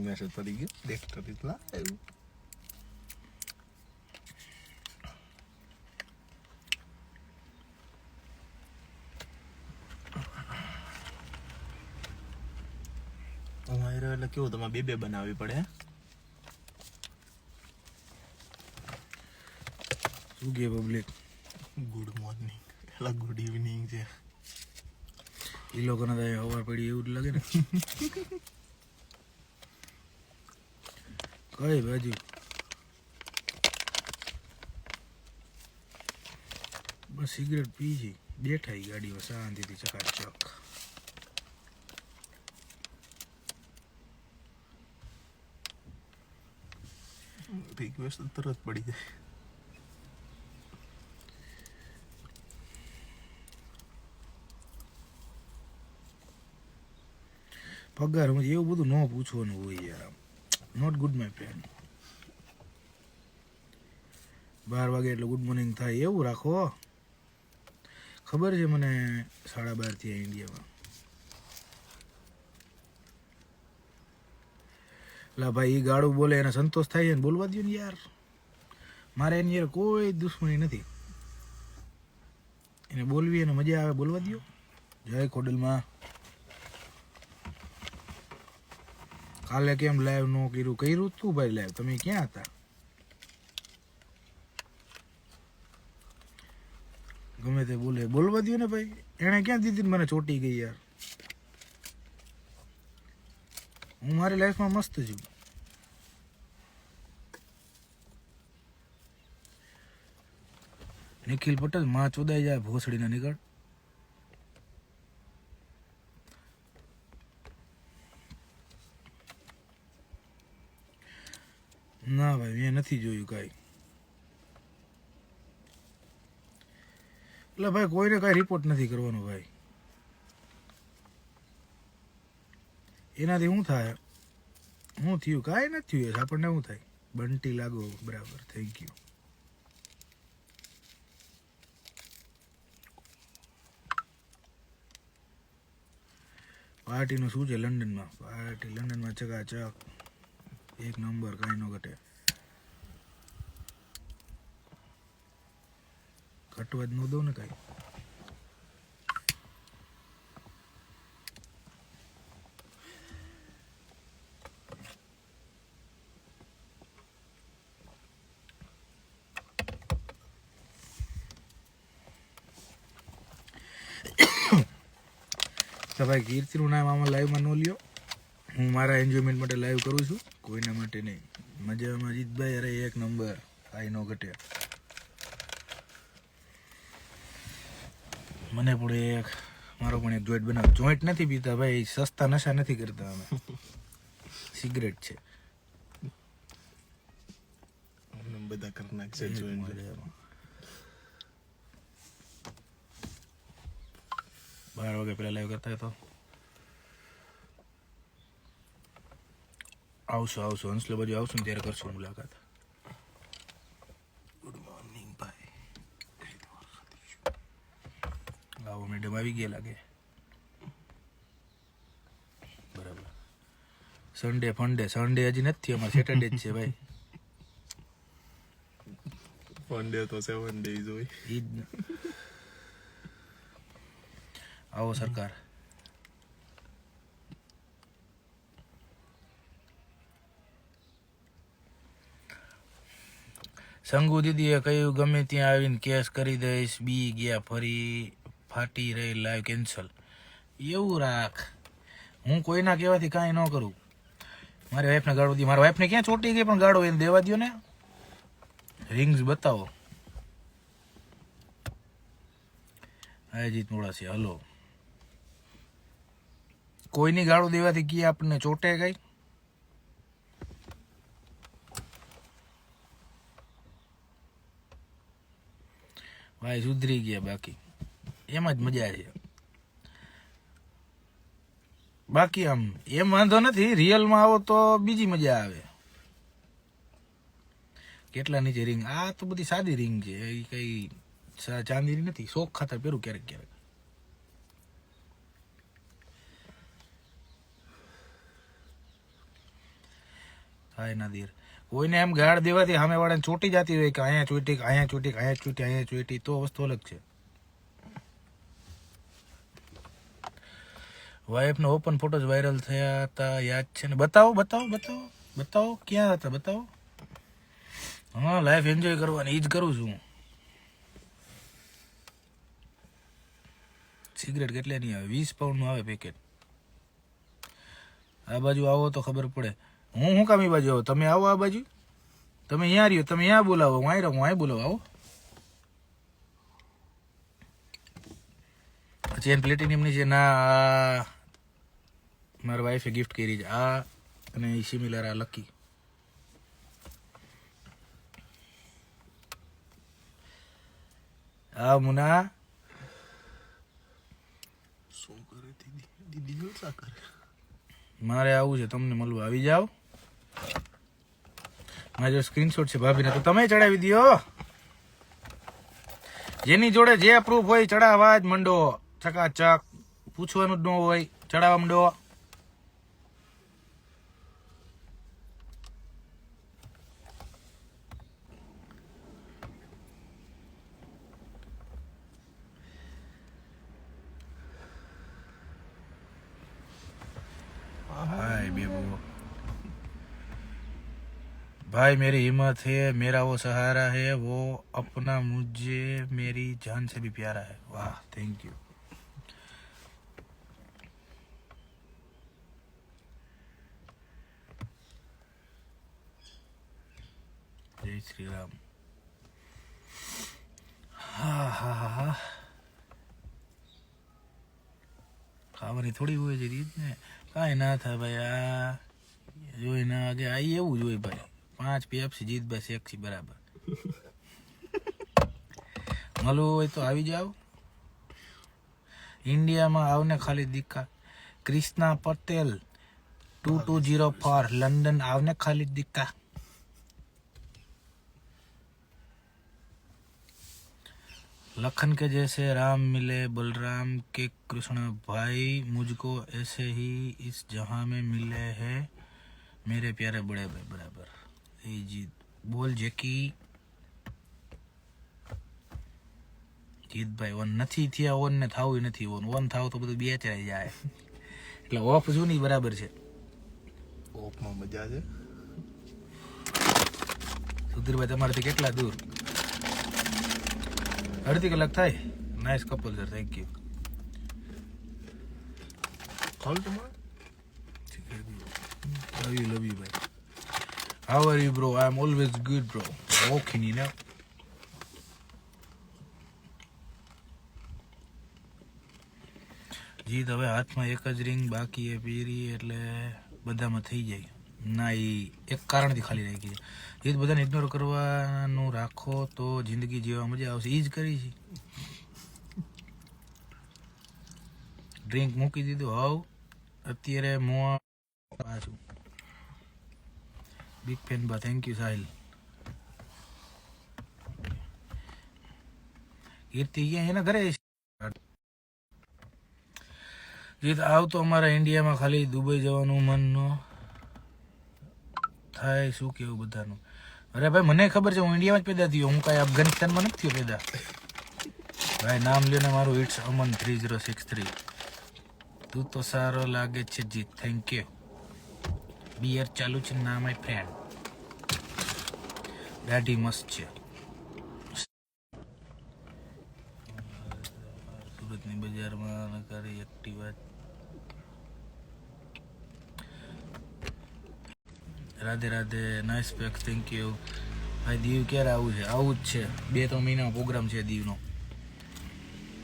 Message પડી ગયો દેખતો દીધલા એવું અમારે એટલે કેવું તમારે બે બનાવવી પડે શું કે પબ્લિક ગુડ મોર્નિંગ એટલે ગુડ ઇવનિંગ છે એ લોકોને તો હવાર પડી એવું જ લાગે ને કઈ બાજુ બસ સિગરેટ પી છે બેઠા ગાડીમાં શાંતિથી ચકાચક રિક્વેસ્ટ તરત પડી જાય પગાર એવું બધું ન પૂછવાનું હોય યાર નોટ ગુડ માય ફ્રેન્ડ 12 વાગે એટલે ગુડ મોર્નિંગ થાય એવું રાખો ખબર છે મને 12:30 થી ઇન્ડિયામાં લા ભાઈ એ ગાડું બોલે એને સંતોષ થાય છે ને બોલવા દો ને યાર મારે એની યાર કોઈ દુશ્મની નથી એને બોલવી એને મજા આવે બોલવા દો જય ખોડલમાં કાલે કેમ લાઈવ નો કર્યું તું ભાઈ લાઈવ તમે ક્યાં હતા ગમે તે બોલે બોલવા દો ને ભાઈ એને ક્યાં દીધી મને ચોટી ગઈ યાર હું મારી લાઈફમાં મસ્ત છું નિખિલ પટેલ માં ચોદાઈ જાય ભોસડીના નીકળ ના ભાઈ મેં નથી જોયું કાંઈ એટલે ભાઈ કોઈને કાંઈ રિપોર્ટ નથી કરવાનો ભાઈ એનાથી શું થાય શું થયું કાંઈ નથી થયું આપણને શું થાય બંટી લાગો બરાબર થેન્ક યુ પાર્ટીનું શું છે લંડનમાં પાર્ટી લંડનમાં ચકાચક એક નંબર કાંઈ નો ઘટે ઘટવા જ ન દઉં ને કાંઈ તો ભાઈ કીર્તિનું નામ આમાં લાઈવમાં ન લ્યો હું મારા એન્જોયમેન્ટ માટે લાઈવ કરું છું કોઈના માટે નહીં મજામાં જીતભાઈ અરે એક નંબર કાંઈ ન ઘટે મને પણ એક મારો પણ એક જોઈન્ટ બનાવ જોઈન્ટ નથી પીતા ભાઈ સસ્તા નશા નથી કરતા અમે સિગરેટ છે બધા કરી નાખશે જોઈને 12 વાગે પહેલા લાઈવ કરતા તો આવશું હંસલે બાજુ આવશું ને ત્યારે કરશું મુલાકાત ગુડ મોર્નિંગ ભાઈ આવો મેડમ આવી ગયા લાગે બરાબર સન્ડે હજી નથી અમારે સેટરડે જ છે ભાઈ ફંડે તો 7 days હોય ઈ જ ને આવો સરકાર સંગુ દીદીએ કહ્યું ગમે ત્યાં આવીને કેસ કરી દઈશ બી ગયા ફરી ફાટી રહી લાઈવ કેન્સલ એવું રાખ હું કોઈના કહેવાથી કાંઈ ન કરું મારી વાઈફને ગાળો દી મારા વાઈફને ક્યાં ચોટી ગઈ પણ ગાળો એને દેવા દો ને રિંગ્સ બતાવો હા જીત મોડાસી હલો કોઈની ગાળો દેવાથી કી આપણને ચોટે ગઈ ભાઈ સુધરી ગયા બાકી એમાં જ મજા છે બાકી આમ એમ વાંધો નથી રિયલમાં આવો તો બીજી મજા આવે કેટલા નીચે રિંગ આ તો બધી સાદી રિંગ છે એ કઈ ચાંદીની નથી શોખ ખાતર પહેરું ક્યારેક ક્યારેક હાય નાદિર. કોઈને એમ ગાળ દેવાથી સામે વાળાને ચોટી જતી હોય કે અહીંયા ચોટી અહીંયા ચોટી અહીંયા ચોટી અહીંયા ચોટી તો વસ્તુ અલગ છે. વાઈફનો ઓપન ફોટોસ વાયરલ થયા હતા યાદ છે ને? બતાવો બતાવો બતાવો બતાવો ક્યાં હતા બતાવો. હા લાઈફ એન્જોય કરવાની એ જ કરું છું. સિગરેટ કેટલે નહીં આવે? 20 પાઉન્ડનું આવે પેકેટ. આ બાજુ આવો તો ખબર પડે. હું કામ એ બાજુ આવો? તમે આવો આ બાજુ. તમે અહીંયા રહ્યો, તમે અહીંયા બોલાવો, હું અહીં રહું, હું અહીં બોલાવો. આવો. ચેન પ્લેટિનિયમની છે ના મારા વાઈફે ગિફ્ટ કરી છે આ અને સિમિલર આ લકી. આ મુના શું કરે દીદી જલસા કરે. મારે આવું છે તમને મળવા. આવી જાઓ. મારા જો સ્ક્રીનશોટ છે ભાભીને તો તમે ચડાવી દો. જેની જોડે જે પ્રૂફ હોય ચડાવવા જ મંડો. ચકાચક પૂછવાનું જ ન હોય ચડાવવા મંડો. हाय बेबू भाई मेरी हिम्मत है मेरा वो सहारा है वो अपना मुझे मेरी जान से भी प्यारा है. वाह थैंक यू. जय श्री राम. હા હા હા ખાવાની થોડી હોય છે રીત ને. કાંઈ ના થાય ભાઈ. આ જોઈને આગે આવી એવું જ હોય ભાઈ. 5 પેપ્સી જીતભાઈ સેક્સી બરાબર. મળવું હોય તો આવી જાઓ. ઇન્ડિયામાં આવને ખાલી દિક્કા. ક્રિષ્ના પટેલ 2204 લંડન આવને ખાલી દિક્કા. लखन के जैसे राम मिले बलराम के कृष्ण भाई मुझको ऐसे ही इस जहां में मिले हैं मेरे प्यारे बड़े भाई बराबर. એ જીત બોલ જેકી. જીતભાઈ ઓન નથી થયા. ઓન ને થાવું નથી. ઓન થાવ તો બધું બેચાઈ જાય એટલે ઓફ જૂની બરાબર છે. ઓફમાં મજા છે. સુધીરભાઈ તમારાથી કેટલા દૂર? અડધી કલાક થાય. Nice couple sir thank you. Call તમારે love you ભાઈ. how are you bro? I am always good bro. walking you know. જીત હવે હાથમાં એક જ રિંગ બાકી એ પીરી એટલે બધામાં થઈ જાય. ના એ એક કારણથી ખાલી રાખી છે. જીત બધાને ઇગ્નોર કરવાનું રાખો તો જિંદગી જીવવા મજા આવશે. એ જ કરી છે. ડ્રિંક મૂકી દીધું. હાવ અત્યારે મોં પાછું. બિગ ફેન બા થેન્ક યુ સાહિલ. કીર્તિ ક્યાં એના ઘરે જીત આવતો અમારા ઇન્ડિયામાં ખાલી દુબઈ જવાનું મન ન થાય. શું કેવું બધાનું? અરે ભાઈ મને ખબર છે હું ઇન્ડિયામાં જ પેદા થયો. હું કાંઈ અફઘાનિસ્તાનમાં નથી થયો પેદા. ભાઈ નામ લ્યો ને મારું. ઇટ્સ અમન 3063. તું તો સારો લાગે છે જીત. Thank you. બિયર ચાલુ છે ના માય ફ્રેન્ડ. દાઢી મસ્ત છે. સુરતની બજારમાં કરી Activa. Radhe Radhe. Nice pics thank you. ભાઈ દીવ ક્યારે આવું છે? આવું જ છે. 2-3 મહિનાનો પ્રોગ્રામ છે દીવનો.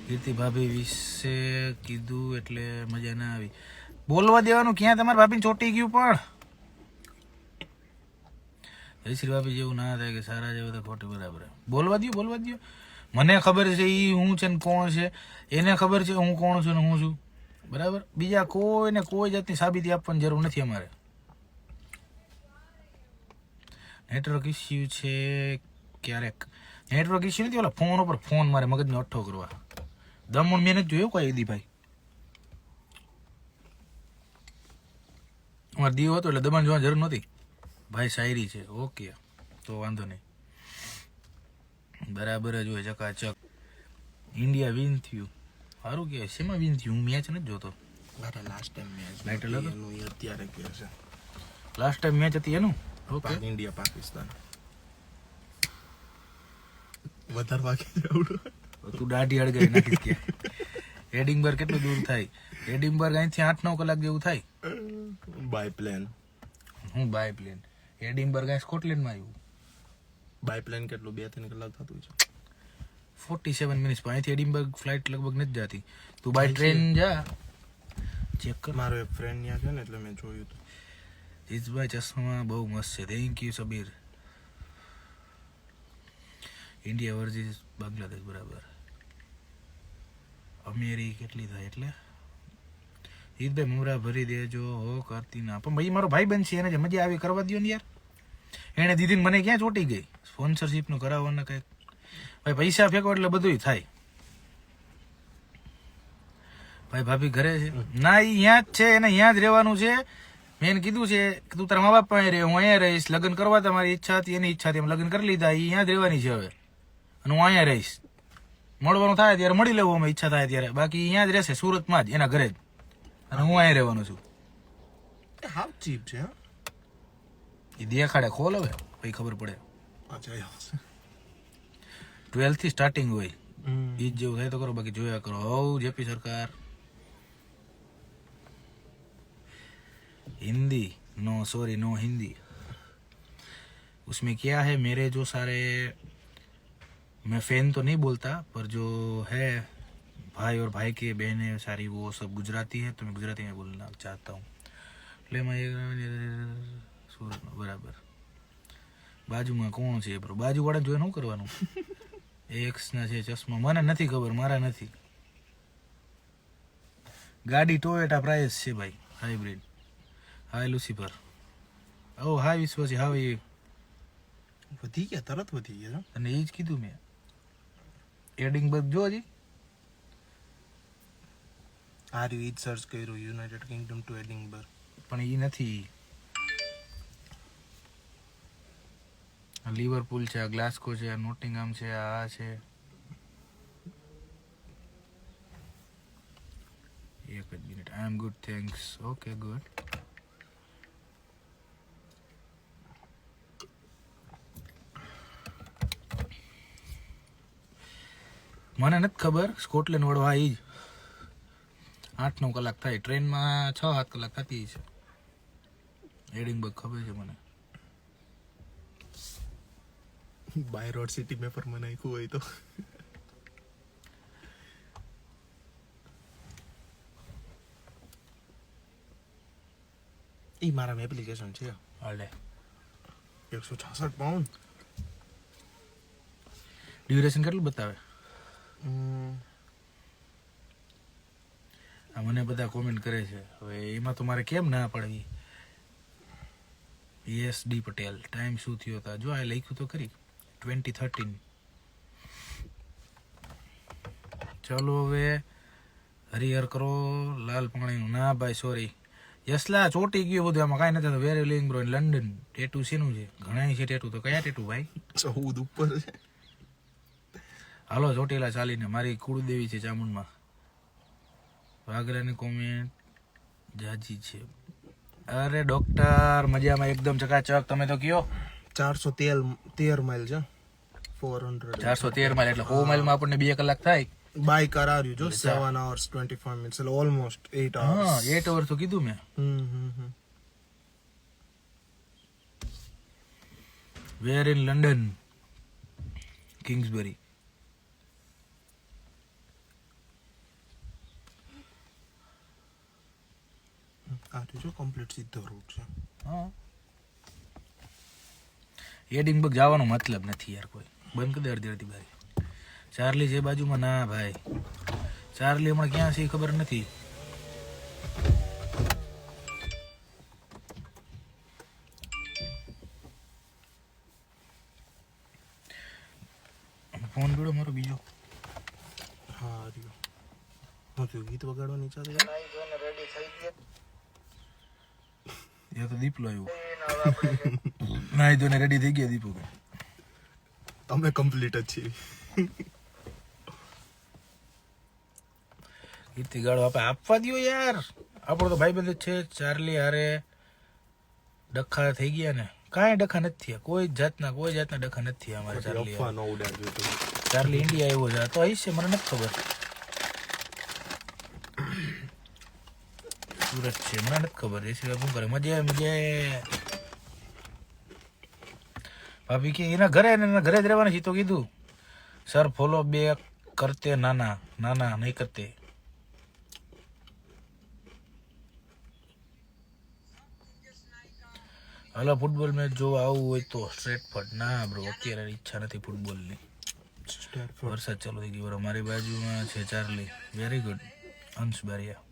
કીર્તિ ભાભી વિશે કીધું એટલે મજા ના આવી. બોલવા દેવાનું ક્યાં તમારા ભાભીને ચોટી ગયું પણ. જયશ્રી ભાભી જેવું ના થાય કે સારા જેવું તો ખોટું બરાબર. બોલવા દો બોલવા દો. મને ખબર છે એ હું છે ને કોણ છે. એને ખબર છે હું કોણ છું ને હું છું બરાબર. બીજા કોઈને કોઈ જાતની સાબિતી આપવાની જરૂર નથી અમારે. નેટવર્ક ઇસ્યુ છે ક્યારેક. નેટવર્ક ઇસ્યુ નથી. ઓલા ફોન ઉપર ફોન મારે મગજનો અઠ્ઠો કરવા. દમણ મેં નથી જોયું કોઈ દી ભાઈ. અમારે દીવો હતો એટલે દમણ જોવાની જરૂર નહોતી. ભાઈ શાયરી છે. ઓકે તો વાંધો નહીં, બરાબર જ હોય ચકાચક. ઇન્ડિયા વિન થયું, સારું કે શેમાં વિન થયું? હું મેચ નથી જોતો. અરે લાસ્ટ ટાઈમ મેચ Title હતો? એનું એ અત્યારે કે છે લાસ્ટ ટાઈમ મેચ હતી એનું. ઓકે, ઇન્ડિયા પાકિસ્તાન વધારે વાગી આવડું. તું દાઢી અડગાઈ નાખીશ કે. એડિંબર્ગ કેટલું દૂર થાય? એડિંબર્ગ અહીંથી 8-9 કલાક જેવું થાય. By plane. હું બાય પ્લેન. એડિંબર્ગ અહીં સ્કોટલેન્ડમાં આવ્યું. બાય પ્લેન કેટલું 2-3 કલાક થતું છે. 47 મિનિટ્સ. પણ અહીંથી એડિંબર્ગ ફ્લાઇટ લગભગ નથી જતી. તું બાય ટ્રેન જા, ચેક કર. મારો એક ફ્રેન્ડ ત્યાં છે ને એટલે મેં જોયું હતું. જીતભાઈ ચશ્મા બહુ મસ્ત છે. Thank you Sabir. India versus Bangladesh, બરાબર. અમેરી કેટલી થાય એટલે જીતભાઈ મુમરા ભરી દેજો હો કરતી ના. પણ ભાઈ મારો ભાઈ બન છે, એને જે મજા આવી કરવા દો ને યાર. એને દીધી ને મને ક્યાં ચોટી ગઈ. સ્પોન્સરશિપ નું કરાવવાના કંઈક. ભાઈ પૈસા ફેંકો એટલે બધું થાય. ભાઈ ભાભી ઘરે છે? ના, એ અહીંયા જ છે, એને અહીંયા જ રહેવાનું છે. મેં એને કીધું છે કે તું તારા મા બાપ પાસે રહે, હું અહીંયા રહીશ. લગ્ન કરવા તમારી ઈચ્છા હતી, એની ઈચ્છા હતી, એમ લગ્ન કરી લીધા. એ અહીંયા જ રહેવાની છે હવે, અને હું અહીંયા રહીશ. મળવાનું થાય ત્યારે મળી લેવું, અમે ઈચ્છા થાય ત્યારે. બાકી અહીંયા જ રહેશે, સુરતમાં જ, એના ઘરે જ. અને હું અહીંયા રહેવાનો છું. હાવ ચીપ છે. એ દેખાડે, ખોલ હવે પછી ખબર પડે. અચ્છા 12 થી સ્ટાર્ટિંગ હોય. એ જ જેવું થાય તો કરો, બાકી જોયા કરો. હવ જેપી સરકાર. Hindi no, sorry no Hindi. उसमें क्या है, मेरे जो सारे, मैं फैन तो नहीं बोलता, पर जो है भाई और भाई की बहनें सारी, वो सब गुजराती है, तो मैं गुजराती में बोलना चाहता हूँ. એટલે સુરત બરાબર. બાજુમાં કોણ છે બ્રો? બાજુવાળા જોઈને શું કરવાનું? એક્સ ના છે ચશ્મા, મને નથી ખબર, મારા નથી. ગાડી ટોયોટા પ્રાઇસ છે ભાઈ, હાઇબ્રિડ. હાય લુસિફર. ઓ હાય વિશ્વાસી, હાવ એ વધી ગયા, તરત વધી ગયા. અને એ જ કીધું મેં. એડિંબર્ગ જો હજી આ રીત સર્ચ કર્યું, યુનાઇટેડ કિંગડમ ટુ એડિંબર્ગ. પણ એ નથી. લિવરપુલ છે, આ ગ્લાસ્કો છે, આ નોટિંગહામ છે, આ છે. એક જ મિનિટ. આઈ એમ ગુડ, થેન્ક્સ. Okay good. મને નથી ખબર. સ્કોટલેન્ડ વાળો હા, એ જ 8-9 કલાક થાય. ટ્રેનમાં 6-7 કલાક થતી છે. એડિંબર્ગ ખબર છે મને. બાય રોડ સિટી મેપર માં નાખ્યું હોય તો. એ મારા એપ્લિકેશન છે. હાલે 166 પાઉન્ડ. ડ્યુરેશન કેટલું બતાવે? આ મને બધા કોમેન્ટ કરે છે. હવે એમાં તો મારે કેમ ના પડવી? ડી પટેલ, ટાઈમ શું થયો હતા? જો આ લખ્યું તો ખરી 2013. ચાલો હવે હરિહર કરો લાલ પાણીનું. ના ભાઈ સોરી યસલા, ચોટી ગયું બધું. આમાં કાંઈ નથી. Very living bro in London. Tattoo શેનું છે? ઘણા છે ટેટુ. તો કયા ટેટુ ભાઈ? 14 ઉપર છે. હાલો ચોટીલા ચાલીને. મારી કુળદેવી છે ચામુંડમાં. વાગરાની કોમેન્ટ જાજી છે. અરે ડોક્ટર મજામાં એકદમ ચકાચક. તમે તો કયો 413 માઇલ છે. 413 માઇલ એટલે 100 માઇલમાં આપણને 2 કલાક થાય. બાય કરાર્યું જો 7 hours 25 minutes એટલે ઓલમોસ્ટ 8 hours. હા 8 અવર તો કીધું મેં. Were in London? કિંગ્સબરી. આ તો જો કમ્પ્લીટ સીધો રૂટ છે. હા એડિંબર્ગ જવાનો મતલબ નથી યાર. કોઈ બંધ કરી દે અડધી અડધી બારી. ચાર્લી છે બાજુમાં? ના ભાઈ, ચાર્લી હમણાં ક્યાં છે ખબર નથી. ફોન જોડો મારો બીજો. હા રહ્યો. હું તો ગીત વગાડવાની ચાલે. એ તો દીપલો આવ્યો. નાઈ ધોઈને રેડી થઈ ગયા દીપુ. તમે કમ્પ્લીટ જ છીએ. કીર્તિ ગાળો આપણે આપવા દો યાર. આપણો તો ભાઈબંધ જ છે. ચાર્લી હારે ડખા થઈ ગયા ને? કાંઈ ડખા નથી થયા. કોઈ જાતના ડખા નથી થયા અમારે ચાર્લી. અફવા ન ઉડાડજો તમે. ચાર્લી ઇન્ડિયા આવ્યો છે તો હશે, મને નથી ખબર. સુરત છે, મને નથી ખબર. એ સિવાય શું કરે? મજા. ભાભી કે એના ઘરે જ રહેવાના છે. તો કીધું સર ફોલો બેક કરતે નાના નહીં કરતે. હાલો ફૂટબોલ મેચ જો આવું હોય તો સ્ટ્રેટફર્ડ. ના બ્રો, અત્યારે ઈચ્છા નથી ફૂટબોલની. વરસાદ ચાલુ થઈ ગયો. મારી બાજુમાં છે ચાર્લી. Very good. અંશ બારિયા.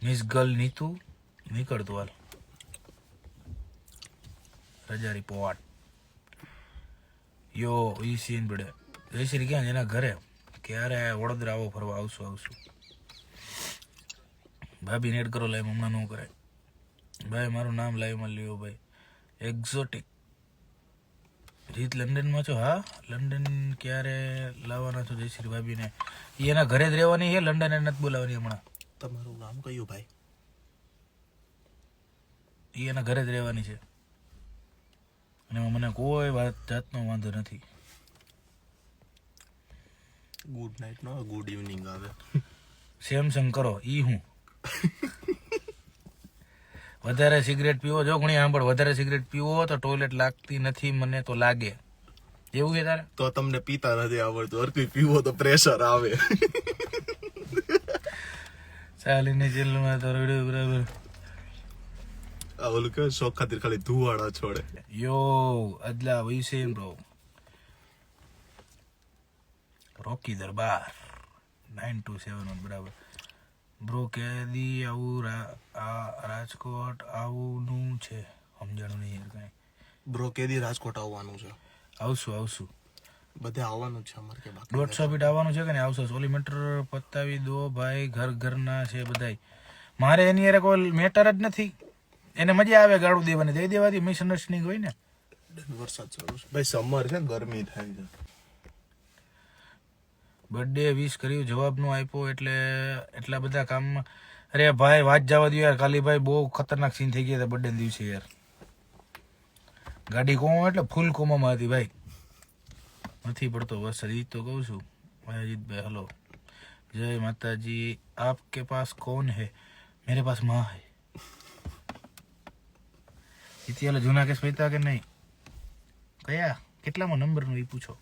મિસ ગર્લ નીતુ નીકળતું હાલ. રજારી પોવાટ યો ઈ સીન બડે. જયશ્રી ક્યાં છે? એના ઘરે. ક્યારે વડોદરા આવો ફરવા? આવશું. ભાભી નેટ કરો લાઈવ. હમણાં ન કરે ભાઈ. મારું નામ લાઈવમાં લ્યો ભાઈ. એક્ઝોટિક રીત લંડનમાં છો? હા, લંડન ક્યારે લાવવાના છો જયશ્રી ભાભીને? એ એના ઘરે જ રહેવાની છે. લંડન એ નથી બોલાવવાની હમણાં. તમારું નામ કયું ભાઈ? એ એના ઘરે જ રહેવાની છે અને મને કોઈ જાતનો વાંધો નથી. ગુડ નાઇટ નો ગુડ ઇવનિંગ આવે. સેમસંગ કરો. ઈ હું વધારે સિગરેટ પીવો? જો ઘણી સાંભળ, વધારે સિગરેટ પીવો તો ટોયલેટ લાગતી નથી. મને તો લાગે. એવું છે તારે? તો તમને પીતા નથી આવડતું. હર કોઈ પીવો તો પ્રેશર આવે. ચાલીને જેલમાં તો રેડ્યો બરાબર. આ ઓલું કે શોખ ખાतिर ખાલી ધુવાડા છોડે. યો અદલા વૈસેમ બ્રો. રોકી દરબાર 9271 બરાબર. બ્રો કેદી આવું રાજકોટ આવવાનું છે? સમજાણું નહીં યાર કાંઈ. બ્રો કેદી રાજકોટ આવવાનું છે? આવશું. બધે આવવાનું છે અમારે કે બાકી? 150 ફીટ આવવાનું છે કે નહીં? આવશે. 16 મીટર પતાવી દો ભાઈ. ઘરના છે બધાય. મારે એની યાર કોઈ મેટર જ નથી. એને મજા આવે ગાળું દેવાની. દઈ દેવાથી મિસઅન્ડરસ્ટેન્ડિંગ હોય ને. વરસાદ ચાલુ છે ભાઈ. સમર છે, ગરમી થાય છે. બર્થડે વિશ કર્યું, જવાબ નો આપ્યો એટલે એટલા બધા કામમાં. અરે ભાઈ વાત જવા દો યાર. કાલી ભાઈ બહુ ખતરનાક સીન થઈ ગયા હતા બર્થડે દિવસે યાર. ગાડી કોમો એટલે ફૂલ કોમામાં હતી ભાઈ. નથી પડતો વરસાદ. ઈ તો કહું છું. અજીતભાઈ હલો. જય માતાજી. આપકે પાસ કોણ હે? મેરે પાસ માँ હે. ઇતિહાસ જૂના કેસ પૈતા કે નહીં? કયા કેટલામાં નંબરનું એ પૂછો.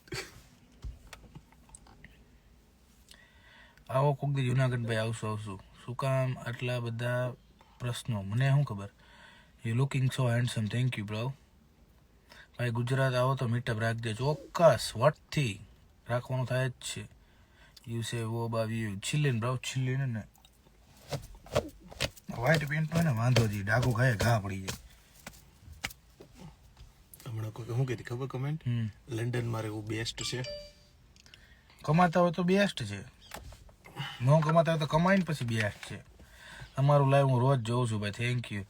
આવો કોક દી જુનાગઢ ભાઈ. આવશું. શું કામ આટલા બધા પ્રશ્નો? મને શું ખબર. You looking so handsome. Thank you bro. ભાઈ ગુજરાત આવો તો મીટઅપ રાખજે. ચોક્કસ વટથી રાખવાનું થાય જ છે. યુ સે વો બાવી છિલ્લીન બ્રો. છિલ્લીન ને વ્હાઈટ પેન્ટ હોય ને વાંધો જી. ડાઘો ખાય ઘા પડી જાય. હમણાં કોઈ શું કીધી ખબર કમેન્ટ? લંડન માં રહેવું બેસ્ટ છે. કમાતા હોય તો બેસ્ટ છે. ન કમાતા હોય તો કમાઈને પછી બેસ્ટ છે. તમારું લાઈવ હું રોજ જોઉં છું ભાઈ. Thank you.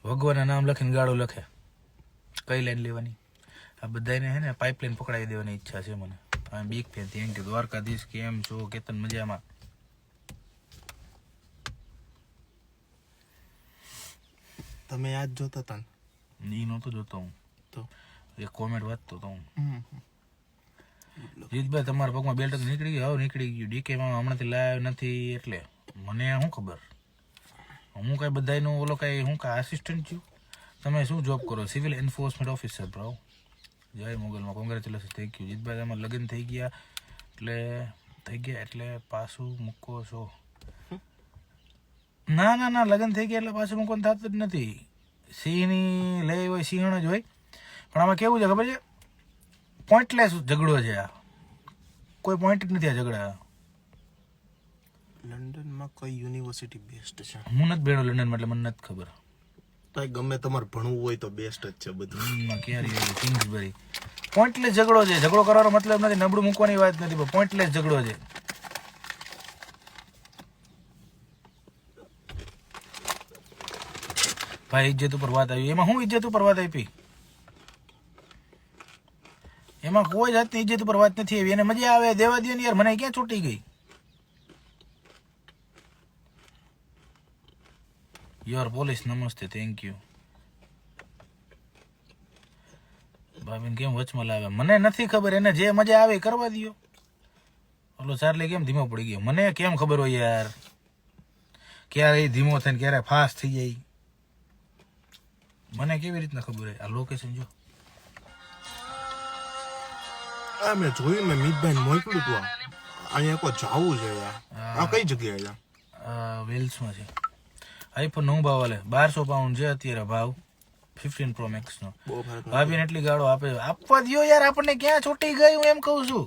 ભગવાનના નામ લખીને ગાળો લખે. કઈ લાઈન લેવાની? આ બધાને હે ને પાઇપલાઇન પકડાવી દેવાની ઈચ્છા છે મને. આ big fan. Thank you. Dwarkadhish કેમ છો? કેતન મજામાં. તમે યાદ જોતા હતા? ઈ નહોતો જોતો હું તો એક કોમેન્ટ વાંચતો તો હું. જીતભાઈ તમારા પગમાં બેલ્ટ નીકળી ગયું? નીકળી ગયું. ડીકેમાં હમણાંથી લાઈવ નથી એટલે મને શું ખબર. હું કઈ બધાનું ઓલો કઈ હું કઈ આસિસ્ટન્ટ છું? તમે શું જોબ કરો? Civil enforcement officer bro. જય મોગલમાં કોંગ્રેચ્યુલેશન. Thank you. જીતભાઈ તમારે લગ્ન થઈ ગયા એટલે પાછું મૂકો છો? ના લગ્ન થઈ ગયા એટલે પાછું મૂકવાનું થતું જ નથી. સિંહની લઈ હોય સિંહણ જ હોય. પણ આમાં કેવું છે ખબર છે? પોઈન્ટલેસ ઝઘડો છે આ. કોઈ પોઈન્ટ જ નથી આ ઝઘડા. લંડનમાં કઈ યુનિવર્સિટી બેસ્ટ છે? હું નથી ભેણો લંડનમાં એટલે મને નથી ખબર. ભાઈ ગમે તમારે ભણવું હોય તો બેસ્ટ જ છે બધું. ક્યારે કિંગ્સબરી પોઈન્ટલેસ ઝઘડો છે. ઝઘડો કરવાનો મતલબ નથી, નબળું મૂકવાની વાત નથી, પણ પોઈન્ટલેસ ઝઘડો છે. ભાઈ ઇજ્જત ઉપર વાત આવી, એમાં હું ઇજ્જત ઉપર વાત આપી? એમાં કોઈ જાતની ઇજ્જત ઉપર વાત નથી આવી. એને મજા આવે દેવા દે ને યાર, મને ક્યાં છૂટી ગઈ? યોર પોલીસ નમસ્તે, થેન્ક યુ. ભાભીને કેમ વચમાં લાવે? મને નથી ખબર, એને જે મજા આવે કરવા દો. ઓલો ચાર્લી કેમ ધીમો પડી ગયો? મને કેમ ખબર હોય યાર, ક્યારે ધીમો થાય ને ક્યારે ફાસ્ટ થઈ જાય? મને કેવી રીતના ખબર હોય? આ લોકેશન જો, આ મેં જોયું, મેં મિતભાઈ મોકલ્યું હતું. અહીંયા કોઈ જાવું છે યાર. આ કઈ જગ્યાએ છે? વેલ્સમાં છે. આઈફોન નવું ભાવ હાલે 1200 પાઉન્ડ છે અત્યારે ભાવ, 15 Pro Max નો. ભાભીને એટલી ગાળો આપે, આપવા દો યાર, આપણને ક્યાં છૂટી ગઈ? હું એમ કહું છું,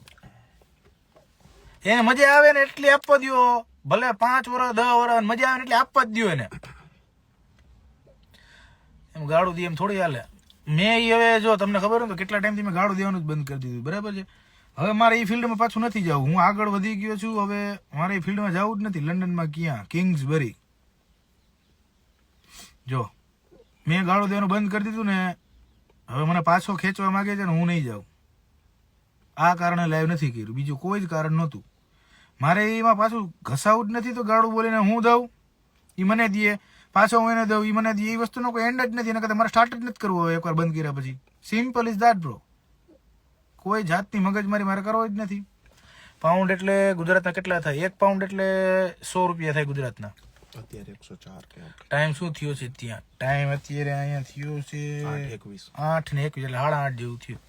એને મજા આવે ને એટલી આપવા દો. ભલે 5 વર્ષ 10 વર્ષ મજા આવે ને એટલે આપવા જ દો એને. એમ ગાળું દે એમ થોડી હાલે. મેં હવે જો તમને ખબર હોય તો કેટલા ટાઈમથી મેં ગાળું દેવાનું જ બંધ કરી દીધું, બરાબર છે. હવે મારે એ ફિલ્ડમાં પાછું નથી જવું, હું આગળ વધી ગયો છું. હવે મારે એ ફિલ્ડમાં જવું જ નથી. લંડનમાં ક્યાં? કિંગ્સબરી. જો મેં ગાળો દેવાનું બંધ કરી દીધું ને, હવે મને પાછો ખેંચવા માંગે છે ને, હું નહીં જાઉં. આ કારણે લાઈવ નથી કર્યું, બીજું કોઈ જ કારણ નહોતું. મારે એમાં પાછું ઘસાવું જ નથી. તો ગાળું બોલીને હું દઉં, એ મને દે, પાછો હું એને દઉં, એ મને દે. એ વસ્તુનો કોઈ એન્ડ જ નથી. એના કરતાં મારે સ્ટાર્ટ જ નથી કરવું હવે એકવાર બંધ કર્યા પછી. Simple is that bro. કોઈ જાતની મગજમારી મારે કરવો જ નથી. પાઉન્ડ એટલે ગુજરાતના કેટલા થાય? 1 પાઉન્ડ એટલે 100 રૂપિયા થાય ગુજરાતના. અત્યારે 104 કે ટાઈમ શું થયો છે ત્યાં? ટાઈમ અત્યારે અહીંયા થયો છે 8 ને 21 એટલે 8:30 જેવું થયું.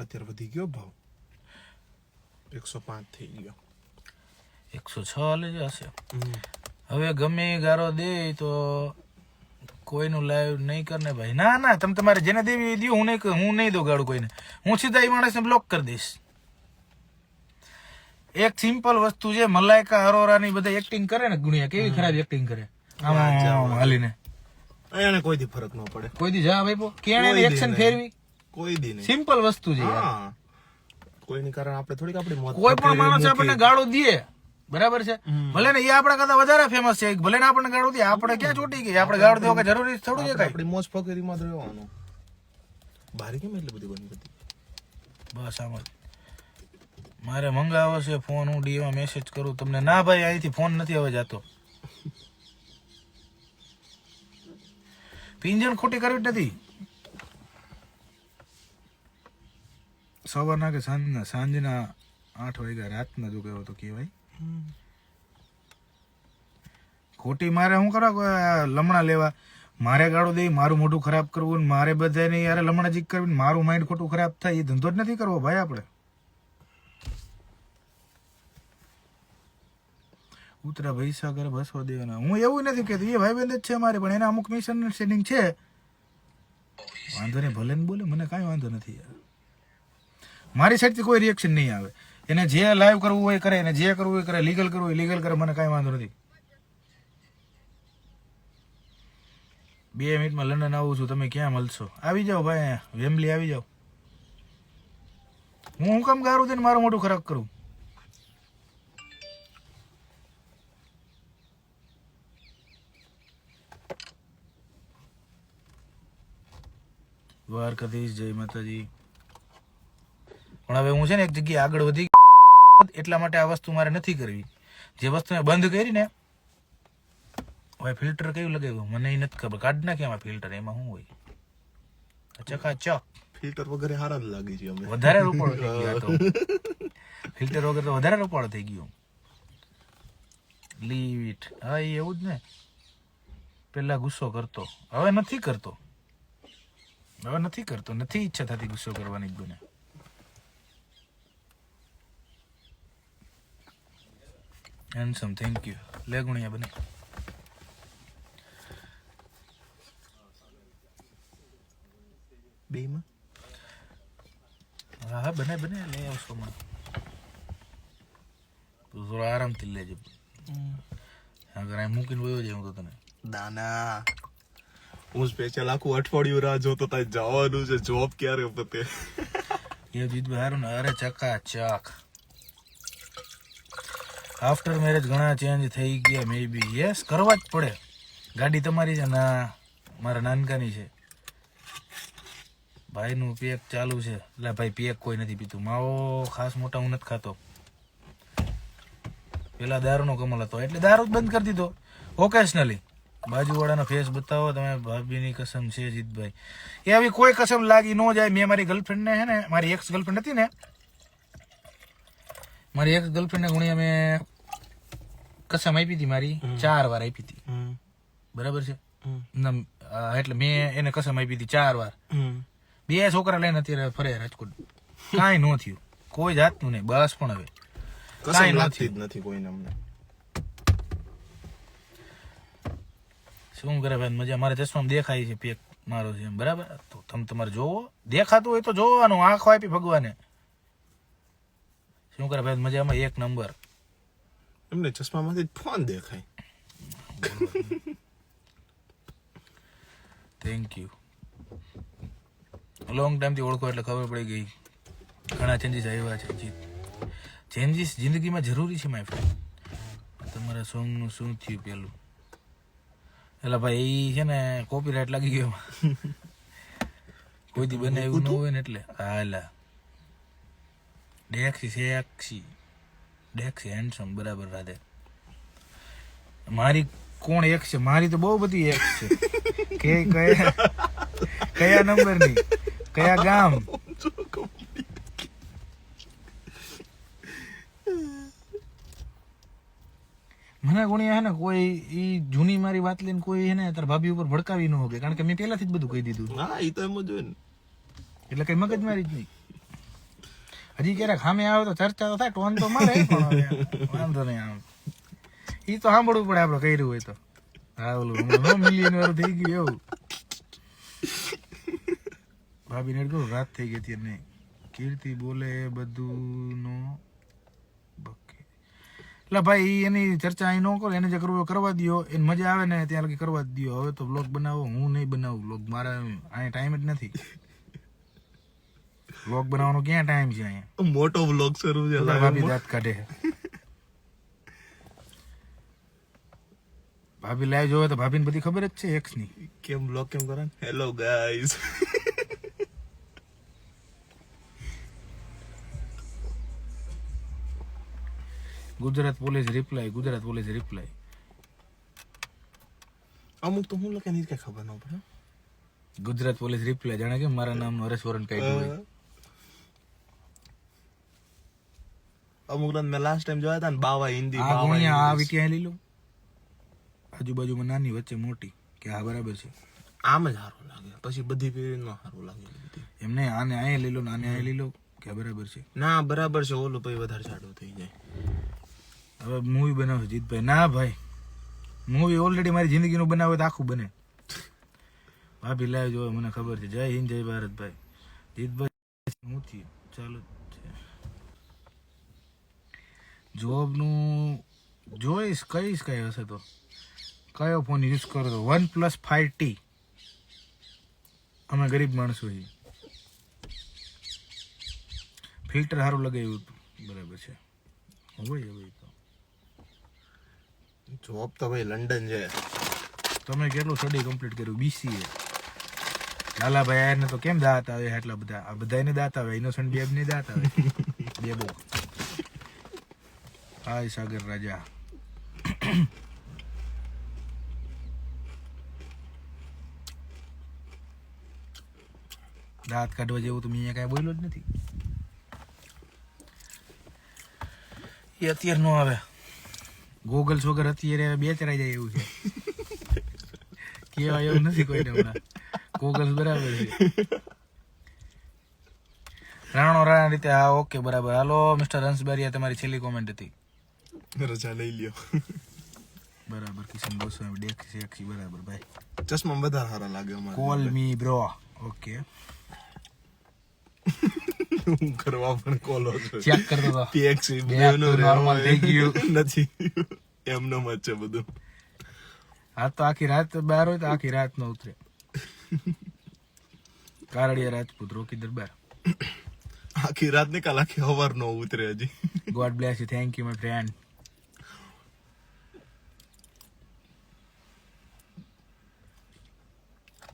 અત્યારે વધી ગયો ભાવ, 105 થઈ ગયો. 106 હાલે જ હશે. હવે ગમે ગારો દે તો કોઈનું લાઈવ નહીં કરને ભાઈ. ના ના, તમે તમારે જેને દેવી દો, હું નહીં દઉં ગાળું કોઈને. હું સીધા એ માણસને બ્લોક કરી દઈશ. એક સિમ્પલ વસ્તુ છે, મલાઈકા અરોરાની બધા એક્ટિંગ કરે ને, ગુણિયા કેવી ખરાબ એક્ટિંગ કરે આમાં હાલીને. એને કોઈ દી ફરક ન પડે. કોઈ દી જા ભાઈ કેણે એક્શન ફેરવી? કોઈ દી નહીં. સિમ્પલ વસ્તુ છે યાર. કોઈની કારણ આપણે થોડીક આપણી મોત. કોઈ પણ માણસ આપણને ગાળો દે, બરાબર છે, ભલે ને એ આપણા કરતા વધારે ફેમસ છે, ભલે ને આપણને ગાળો દે, આપણે ક્યાં છૂટી ગઈ? આપણે ગાળો દેવો કે જરૂરી થોડું છે? કઈ આપણી મોજ ફકીરીમાં જ રહેવાનું. બારી કેમ એટલી બધી બંધ હતી? બસ આમ જ. મારે મંગાવો છે ફોન, હું ડીમાં મેસેજ કરું તમને, ના ભાઈ અહીંથી ફોન નથી હવે જાતો. પિંજણ ખોટી કરવી જ નથી. સવારના કે સાંજના 8 વાગ્યા રાતના જો કહેવો તો કહેવાય. ખોટી મારે શું કરવા લમણા લેવા? મારે ગાળો દઈ, મારું મોઢું ખરાબ કરવું ને મારે બધાને યાર લમણાજીક કરવી, મારું માઇન્ડ ખોટું ખરાબ થાય, એ ધંધો જ નથી કરવો ભાઈ આપણે. ઉતરા પૈસા કરે બસવા દેવાના. હું એવું નથી કહેતો, એ ભાઈ બંધ જ છે મારે, પણ એના અમુક મિસઅન્ડરસ્ટેન્ડિંગ છે. વાંધો નહીં, ભલે ને બોલે, મને કાંઈ વાંધો નથી યાર. મારી સાઈડથી કોઈ રિએક્શન નહીં આવે. એને જે લાઈવ કરવું હોય કરે, એને જે કરવું હોય કરે, લીગલ કરવું હોય લીગલ કરે, મને કાંઈ વાંધો નથી. 2 મિનિટમાં લંડન આવું છું, તમે ક્યાં મળશો? આવી જાઓ ભાઈ, વેમ્બલી આવી જાઓ. હું કામ ગારું દઈને મારું મોટું ખરાબ કરું? દ્વારકાધીશ, જય માતાજી. પણ હવે હું છે ને એક જગ્યાએ આગળ વધી એટલા માટે આ વસ્તુ મારે નથી કરવી. જે વસ્તુ મેં બંધ કરી ને, હવે ફિલ્ટર કયું લગાવ્યું મને એ નથી ખબર. કાઢ નાખે એમાં ફિલ્ટર, એમાં શું હોય? ચકાચક ફિલ્ટર વગર હારા જ લાગી છે. અમે વધારે રૂપાળો થઈ ગયો તો ફિલ્ટર વગર તો વધારે રૂપાળો થઈ ગયો. Leave it. હા એ એવું જ ને, પેલા ગુસ્સો કરતો, હવે નથી કરતો. હવે નથી કરતો, નથી ઈચ્છા થતી ગુસ્સો કરવાની જ બને. Handsome, thank you. લે ગુણિયા બને. બેમાં હા હા બને બને, લઈ આવશો મને. તું થોડો આરામથી લેજે. અગર અહીં મૂકીને વયો જાય હું તો તને દાના હું સ્પેશિયલ આખું અઠવાડિયું રાહ જોતો તા જવાનું છે જોબ ક્યારે પતે એ જીતભાઈ હારું ને અરે ચકાચક આફ્ટર મેરેજ ઘણા ચેન્જ થઈ ગયા મે બી યસ કરવા જ પડે ગાડી તમારી છે ના મારા નાનકાની છે ભાઈનું પેક ચાલુ છે એટલે ભાઈ પેક કોઈ નથી પીતું માવો ખાસ મોટા હું નથી ખાતો પેલા દારૂનો કમલ હતો એટલે દારૂ જ બંધ કરી દીધો ઓકેશનલી બાજુવાળાનો ફેસ બતાવો તમે ભાભીની કસમ છે જીતભાઈ એ આવી કોઈ કસમ લાગી ન જાય મેં મારી ગર્લફ્રેન્ડને હે ને મારી એક્સ ગર્લફ્રેન્ડ હતી ને મારી એક્સ ગર્લફ્રેન્ડને ગુણ્યા મેં કસમ આપી હતી મારી 4 વાર આપી હતી બરાબર છે એટલે મેં એને કસમ આપી હતી 4 વાર 2 છોકરા લઈને અત્યારે ફરે રાજકોટ કાંઈ ન થયું કોઈ જાતનું નહીં બસ પણ હવે કાંઈ નથી કોઈને અમને શું કરે ભાઈ મજા મારા ચશ્મામાં દેખાય છે પેક મારો છે એમ બરાબર તો તમે તમારે જોવો દેખાતું હોય તો જોવાનું આંખો આપી ભગવાને શું કરે ભાઈ મજામાં એક નંબર એમને ચશ્મામાંથી ફોન દેખાય થેન્ક યુ લોંગ ટાઈમથી ઓળખો એટલે ખબર પડી ગઈ ઘણા ચેન્જીસ આવ્યા છે જીત ચેન્જીસ જિંદગીમાં જરૂરી છે માય ફ્રેન્ડ તમારા સોંગનું શું થયું પેલું એટલે ભાઈ એ છે ને કોપીરાઇટ લાગી ગયો કોઈથી બનાવ્યું ન હોય ને એટલે હાલા ડેક્સી હેન્ડસમ બરાબર રાધે મારી કોણ એક છે મારી તો બહુ બધી એક છે કે કયા નંબરની કયા ગામ મને ગુણ્યા હે ને કોઈ ઈ જૂની મારી વાત લઈને કોઈ હે ને તાર ભાભી ઉપર ભડકાવી ન હોગે કારણ કે મેં પહેલાથી જ બધું કહી દીધું હા ઈ તો એમ જ હોય ને એટલે કઈ મગજ મારી જ નહીં હજી ક્યારેક સામે આવે તો ચર્ચા તો થાય ટોન તો મારે પણ વાંધો નહીં આમ ઈ તો સાંભળવું પડે આપડે કર્યું હોય તો હા ઓલું મિલિયન વાળું થઈ ગયું એવું ભાભી ને કહું રાત થઈ ગઈ હતી નહીં કીર્તિ બોલે એ બધું નો એટલે ભાઈ એની ચર્ચા અહીં ન કરો એને જે કરવું કરવા દો એને મજા આવે ને ત્યાં લગી કરવા જ દો હવે તો બ્લોગ બનાવો હું નહીં બનાવું બ્લોગ મારા અહીંયા ટાઈમ જ નથી બ્લોગ બનાવવાનો ક્યાં ટાઈમ છે અહીંયા મોટો બ્લોગ શરૂ છે ભાભી દાંત કાઢે ભાભી લાઈવ જોવે તો ભાભીને બધી ખબર જ છે એક્સ ની કેમ બ્લોગ કેમ કરે hello guys Gujarat police reply અમુક તો હું લખે નહીં કઈ ખબર ન પડે ગુજરાત પોલીસ રિપ્લાય જાણે કે મારા નામનો હરેશ વોરંટ કાઢ્યું હોય અમુક રન મેં લાસ્ટ ટાઈમ જોયા હતા ને બાવા હિન્દી આ ગુણ્યા આ વિટી લઈ લો આજુબાજુમાં નાની વચ્ચે મોટી કે આ બરાબર છે આમ જ સારું લાગે પછી બધી પેરી નો સારું લાગે એમને આને અહીંયા લઈ લો ને આને અહીંયા લઈ લો કે બરાબર છે ના બરાબર છે ઓલું પછી વધારે સાડું થઈ જાય હવે મૂવી બનાવશે જીતભાઈ ના ભાઈ મૂવી ઓલરેડી મારી જિંદગીનું બનાવે તો આખું બને ભાભી લાવ જો મને ખબર છે જય હિન્દ જય ભારત ભાઈ જીતભાઈ હું થયું ચાલો જોબનું જોઈશ કહીશ કઈ હશે તો કયો ફોન યુઝ કરો તો OnePlus 5T અમે ગરીબ માણસો છીએ ફિલ્ટર સારું લગાવ્યું હતું બરાબર છે હોય હવે તો જોબ તો ભાઈ લંડન છે તમે કેટલું સ્ટડી કમ્પ્લીટ કર્યું BCA લાલાભાઈ આયરને તો કેમ દાંત આવે એટલા બધા આ બધાને દાંત આવે ઇનોસન્ટ બેબને દાંત આવે બેબો હાય સાગર રાજા દાંત કાઢવા જેવું તો મેં કઈ બોલ્યો જ નથી એ અત્યારે નો આવે ગોગલ્સ વગર અત્યારે બેચરાઈ જાય એવું છે કેવાય એવું નથી કોઈને હમણાં ગોગલ્સ બરાબર છે રાણા રીતે હા ઓકે બરાબર હાલો મિસ્ટર હંસબારિયા તમારી છેલ્લી કોમેન્ટ હતી રજા લઈ લ્યો બરાબર કિશન ગોસ્વામી ડેક્સી બરાબર ભાઈ ચશ્મા વધારે સારા લાગે અમારે કોલ મી બ્રો ઓકે હું કરવા પણ કોલો છે ચેક કરતો તો PXC નોર્મલ થઈ ગયું નથી એમનો મત છે બધું આ તો આખી રાત બહાર હોય તો આખી રાત નો ઉતરે. કારડિયા રાજપૂત રોકી દરબાર. આખી રાત ને કાલ આખી હવાર નો ઉતરે હજી. God bless you, thank you my friend.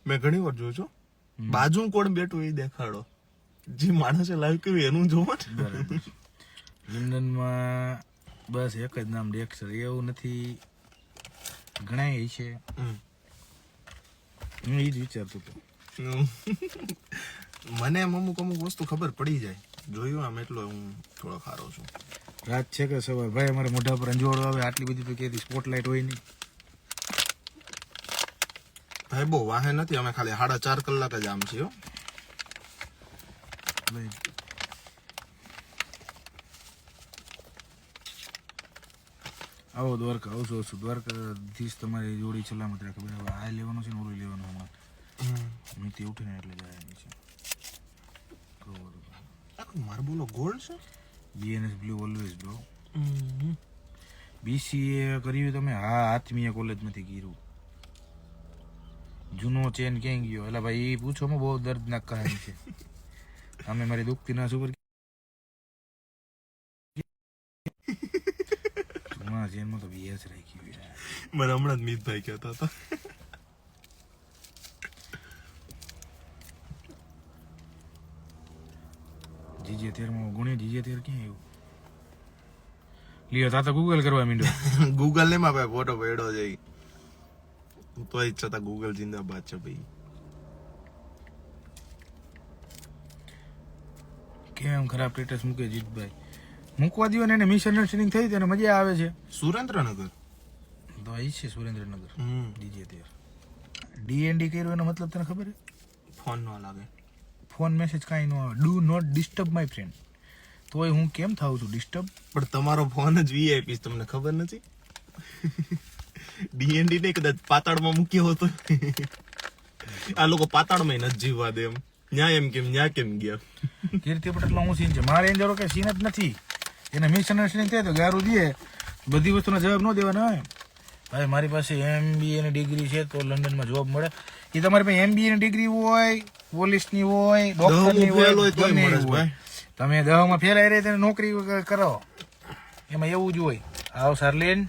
મેં ઘણી વાર જોયું છું બાજુ કોણ બેઠું એ દેખાડો, જે માણસે લાઈવ કર્યું એનું જોવો ને. બરાબર. લંડનમાં બસ એક જ નામ ડેક્સર, એવું નથી ઘણા છે. હું એ જ વિચારતો હતો. મને એમ અમુક વસ્તુ ખબર પડી જાય, જોયું આમ એટલો હું થોડો ખારો છું. રાત છે કે સવાર ભાઈ, અમારે મોઢા પર અંજવાળો આવે આટલી બધી તો કેતી સ્પોટલાઇટ હોય નહીં. ભાઈ બહુ વાહે નથી, અમે ખાલી 4.5 કલાક જ આમ છીએ. આવો દ્વારકા, આવશું દ્વારકાધીશ તમારી જોડી સલામત રાખે. બરાબર, આ લેવાનું છે ને ઓલું લેવાનું હમણાં નીતિ ઉઠીને એટલે જવાની છે. મારે બોલો ગોલ્ડ છે. BNS blue always bro. BCA કર્યું તમે? હા, આત્મીય કોલેજમાંથી કર્યું. જૂનો ચેન ક્યાં ગયો? એટલે ભાઈ એ પૂછો, બહુ દર્દનાક કહાની છે. અમે મારી દુખતી ના સુપર જૂના ચેનમાં તો બીએસ રાખી યાર. મને હમણાં જ મિતભાઈ કહેતા હતા. જીજે 13 ગુણે જીજે 13 ક્યાં આવ્યું? લ્યો તા તો ગૂગલ કરવા માંડ્યો. ગૂગલ ને માં ભાઈ ફોટો પડ્યો છે, તો ઈ છતાં ગૂગલ જિંદાબાદ છે ભાઈ. કેમ ખરાબ સ્ટેટસ મૂકે જીતભાઈ? મૂકવા દો ને, એને મિસઅન્ડરસ્ટેન્ડિંગ થઈ તેને મજા આવે છે. સુરેન્દ્રનગર તો અહીં છે સુરેન્દ્રનગર. જીજે 13 ડીએનડી કર્યો એનો મતલબ તને ખબર છે? ફોન ન લાગે, ફોન મેસેજ કાંઈ ન આવે. Do not disturb my friend. તોય હું કેમ થાઉં છું ડિસ્ટર્બ? પણ તમારો ફોન જ વીઆઈપી તમને ખબર નથી. ડીએનડી ને કદાચ પાતાળમાં મૂક્યો હતો. આ લોકો પાતાળમાં નથી જીવવા દે એમ. ન્યા કેમ ગયા? કીર્તિ પટેલ હું સીન છે મારે, એમ કે સીન જ નથી. એને મિસઅન્ડરસ્ટેન્ડિંગ થાય તો ગારું દે, બધી વસ્તુનો જવાબ ન દેવાના હોય. ભાઈ મારી પાસે MBA ની ડિગ્રી છે તો લંડનમાં જોબ મળે. એ તમારી પાસે MBA ની ડિગ્રી હોય, પોલીસની હોય, ડોક્ટરની હોય, તમે 10માં ફેરાઈ રહી તેને નોકરી કરો, એમાં એવું જ હોય. આવ શાર્લેન.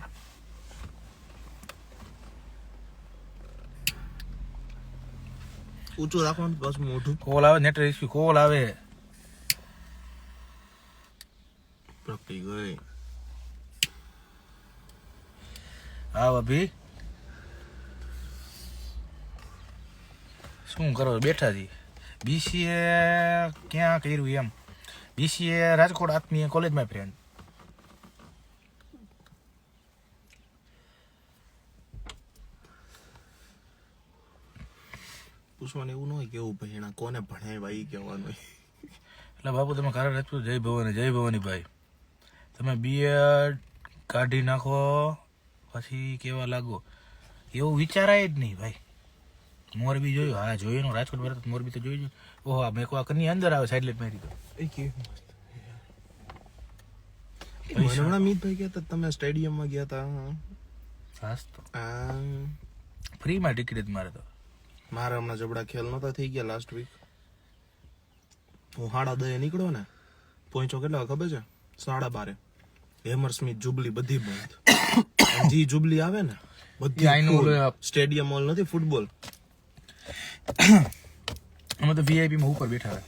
ઊંચું રાખવાનું બસ મોઢું. કોલ આવે, નેટ ઇશ્યુ કોલ આવે. પ્રગટી ગઈ. આવ અભી શું કરો? બેઠા છી. બીસીએ ક્યાં કર્યું એમ? બીસીએ રાજકોટ આત્મીય કોલેજમાં ફ્રેન્ડ. પૂછવાનું એવું ન હોય કેવું ભણ્યા, કોને ભણાવ્યા એ કહેવાનું હોય. એટલે બાપુ તમે કારણ રાજપૂત જય ભવાની ભાઈ, તમે બીએડ કાઢી નાખો પછી કેવા લાગો એવું વિચારાય જ નહીં ભાઈ. મોરબી જોયું? હા જોયું. રાજકોટ ભરત મોરબી તો જોયું. ઓહો આ મેકવા કની અંદર આવે સાઈડ મારી તો. એ કેવું મસ્ત. મને હમણાં મિતભાઈ કહેતા તમે સ્ટેડિયમમાં ગયા હતા. હાસ તો આ ફ્રીમાં ટિકિટ જ મારે તો. મારા હમણાં જબડા ખેલ નહોતા થઈ ગયા લાસ્ટ વીક. હું 10:30 નીકળ્યો ને, પહોંચ્યો કેટલા ખબર છે? 12:30. હેમરસ્મિથ જુબલી બધી બંધ. જી જુબલી આવે ને બધી સ્ટેડિયમ હોલ નથી, ફૂટબોલ. અમે તો VIP માં ઉપર બેઠા હતા.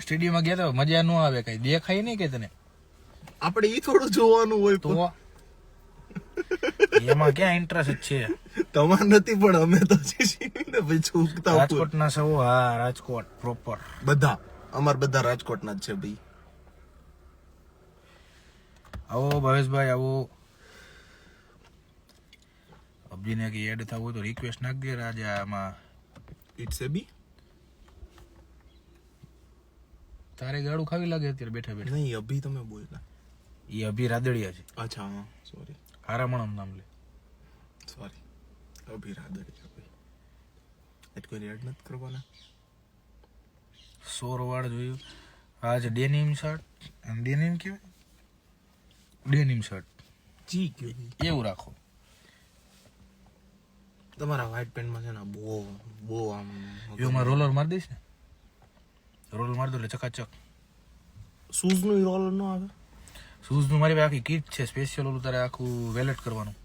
સ્ટેડિયમમાં ગયા તો મજા ન આવે, કઈ દેખાય નહીં કે તને. આપણે ઈ થોડું જોવાનું હોય તો એમાં ક્યાં ઇન્ટરેસ્ટ છે? તમાર નથી પણ અમે તો રાજકોટના સૌ. હા રાજકોટ પ્રોપર બધા અમાર બધા રાજકોટના જ છે ભાઈ. આવો ભાવેશભાઈ આવો. અબજીને કે એડ થવું હોય તો રિક્વેસ્ટ નાખ દે રાજા. આમાં ઇટ્સ એ બી તારે ગાડું ખાવી લાગે અત્યારે બેઠા બેઠા. નહીં અભી તમે બોલ્યા. એ અભી રાદડિયા છે. અચ્છા હા સોરી. હારામણમ નામ લે. સોરી અભી રાદડિયા ભાઈ. એટ કોઈ એડ નથી કરવાના. સોરવાડ જોયું. આ છે ડેનિમ શર્ટ. ડેનિમ કહેવાય? ડેનિમ શર્ટ ચી ગયું એવું રાખો. તમારા વ્હાઈટ પેન્ટમાં છે ને બહુ બહુ આમ એમાં રોલર મારી દઈશ ને, રોલર મારી દો એટલે ચકાચક. શૂઝ નું રોલર ન આવે. શૂઝનું મારી પાસે આખી કીટ છે સ્પેશિયલ, ઓલું તારે આખું વેલેટ કરવાનું.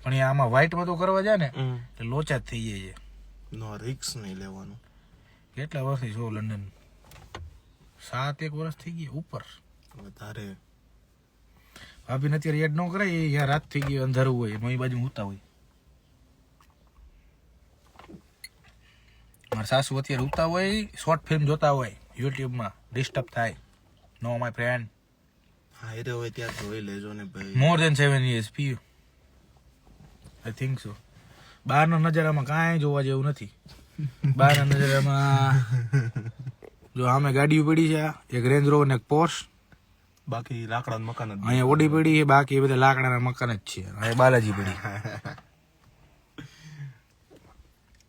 પણ એ આમાં વ્હાઈટમાં તો કરવા જાય ને એટલે લોચા જ થઈ જાય છે. નો રિક્સ નહીં લેવાનું. કેટલા વર્ષથી છો લંડન? 7 વર્ષ થઈ ગયા ઉપર. વધારે ભાભીને અત્યારે એડ ન કરાય, યાર રાત થઈ ગઈ, અંધારું હોય, એમાં એ બાજુ ઉતા હોય. મારા સાસુ અત્યારે ઉતા હોય, શોર્ટ ફિલ્મ જોતા હોય યુટ્યુબમાં, ડિસ્ટર્બ થાય. નો માય ફ્રેન્ડ. હાયરે હોય ત્યાં જોઈ લેજો ને ભાઈ. મોર દેન 7 years Piyu, I think so. બહારના નજારામાં કાંઈ જોવા જેવું નથી. બહારના નજારામાં જો આમે ગાડીઓ પડી છે, એક રેન્જ રોવર ને એક પોર્શ. બાકી લાકડાનું મકાન જ. અહીંયા ઓડી પડી છે, બાકી એ બધા લાકડાના મકાન જ છે. અહીંયા બાલાજી પડી.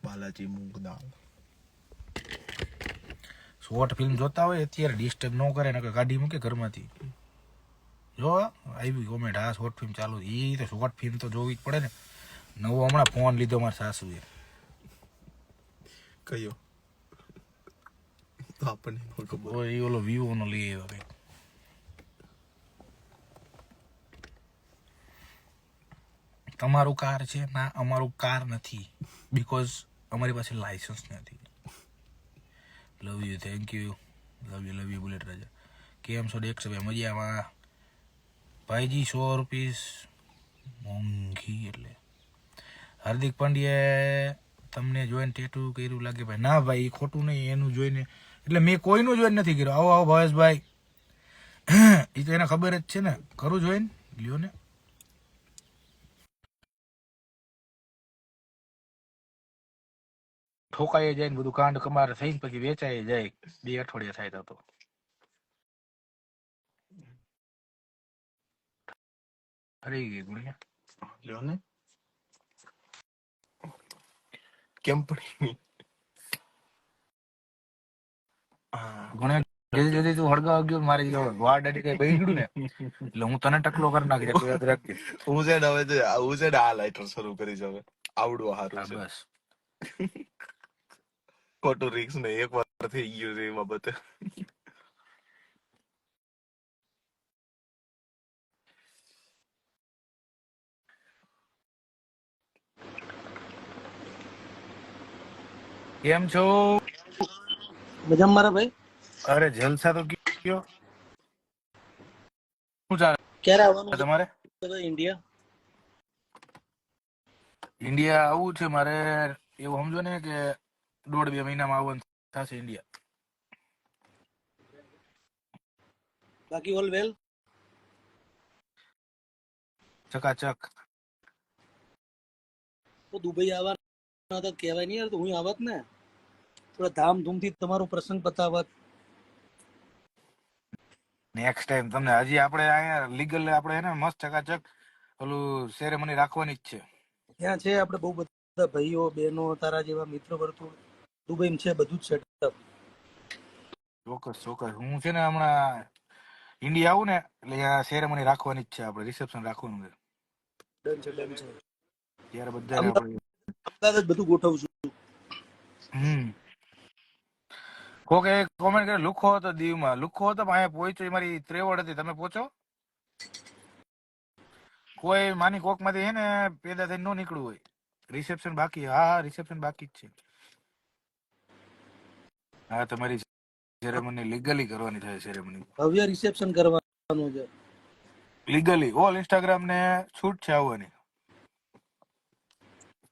બાલાજી મૂંગ દાળ. શોર્ટ ફિલ્મ જોતા હોય અત્યારે ડિસ્ટર્બ ન કરે, નકર કાઢી મૂકે ઘરમાંથી. જો આવી કોમેન્ટ, આ શોર્ટ ફિલ્મ ચાલુ. એ તો શોર્ટ ફિલ્મ તો જોવી જ પડે ને. નવો હમણાં ફોન લીધો મારા સાસુએ. કયો તો આપણને ન ખબર. એ ઓલો વિવો નો લઈ આવ્યો કંઈક. તમારું કાર છે ના, અમારું કાર નથી, બીકોઝ અમારી પાસે લાયસન્સ નથી. Love you, thank you, love you bullet રાજા. કેમ છો? 100 મજામાં ભાઈજી. 100 રૂપીસ મોંઘી એટલે. હાર્દિક પંડ્યાએ તમને જોઈને ટેટુ કર્યું લાગે ભાઈ. ના ભાઈ, એ ખોટું નહીં, એનું જોઈને એટલે મેં કોઈનું જોઈને નથી કર્યું. આવો આવો ભાવેશભાઈ, એ તો એને ખબર જ છે ને, કરું જોઈને લ્યો ને. ઠોકાઈ જાય ને બધું કાંડ કમાર થઈને પછી વેચાઈ જાય. 2 અઠવાડિયા થાય તો હરી ગઈ ગુણ્યા. લ્યો ને કેમ પડી. ગુણ્યા જલ્દી જલ્દી તું હળગાવ ગયો મારી વાડ અડી કઈ બગડ્યું ને એટલે હું તને ટકલો કરી નાખી દે, યાદ રાખજે. હું છે ને હવે હું છે ને આ લાઇટર શરૂ કરીશ હવે. આવડું સારું છે. બસ ખોટું રિક્સ ને એક વાર થઈ ગયું છે એમાં બધે. કેમ છો? મજામાં મારા ભાઈ. અરે જલસા તો કયો. શું ચાલે ક્યારે આવવાનું તમારે? છે ઇન્ડિયા? ઇન્ડિયા આવવું છે મારે. એવું સમજો ને કે 1.5-2 મહિનામાં આવવાનું થશે ઇન્ડિયા. બાકી ઓલ વેલ? ચકાચક. તો દુબઈ આવવાના હતા કહેવાય નહીં યાર, તો હું આવત ને, થોડા ધામધૂમથી તમારો પ્રસંગ પતાવત. નેક્સ્ટ ટાઈમ તમને હજી આપણે અહીંયા લીગલ આપણે એને મસ્ત ચકાચક ઓલું સેરેમની રાખવાની જ છે. ત્યાં છે આપણે બહુ બધા ભાઈઓ બહેનો, તારા જેવા મિત્ર વર્તુળ દુબઈમાં છે, બધું જ સેટઅપ. ચોક્કસ ચોક્કસ. હું છે ને હમણાં ઇન્ડિયા આવું ને એટલે અહીંયા સેરેમની રાખવાની જ છે, આપણે રિસેપ્શન રાખવાનું છે. ડન છે, ડન છે. ત્યારે બધા આપણે અમદાવાદ જ બધું ગોઠવશું. કોકે કોમેન્ટ કરે લુખો હતો દીવમાં. લુખો હતો પણ અહીંયા પહોંચ્યો, એ મારી ત્રેવડ હતી. તમે પહોંચો કોઈ માની કોક માંથી હે ને પેદા થઈને ન નીકળવું હોય. રિસેપ્શન બાકી. હા રિસેપ્શન બાકી જ છે. હા તમારી સેરેમની લીગલી કરવાની થાય. સેરેમની ભવ્ય રિસેપ્શન કરવાનું છે. લીગલી ઓલ ઇન્સ્ટાગ્રામ ને છૂટ છે આવવાની.